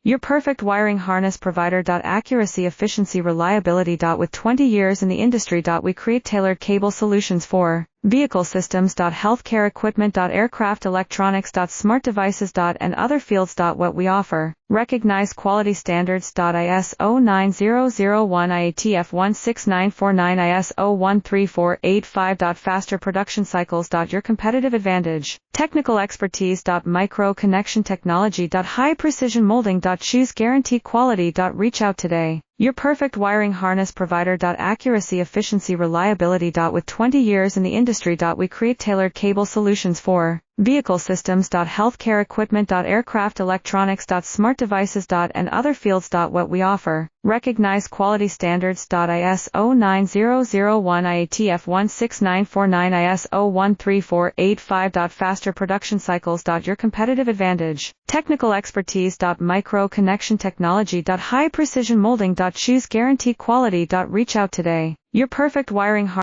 Your perfect wiring harness provider. Accuracy, efficiency, reliability. With 20 years in the industry. We create tailored cable solutions for vehicle systems. Healthcare equipment. Aircraft electronics. Smart devices. And other fields. What we offer. Recognized quality standards. ISO 9001 IATF 16949 ISO 13485. Faster production cycles. Your competitive advantage. Technical expertise. Micro connection technology. High precision molding. Choose guarantee quality. Reach out today. Your perfect wiring harness provider. Accuracy, efficiency, reliability. With 20 years in the industry. We create tailored cable solutions for vehicle systems. Healthcare equipment. Aircraft electronics. Smart devices. And other fields. What we offer. Recognized quality standards. ISO 9001 IATF 16949 ISO 13485. Faster production cycles. Your competitive advantage. Technical expertise. Micro connection technology. High precision molding. Choose guarantee quality. Reach out today. Your perfect wiring harness.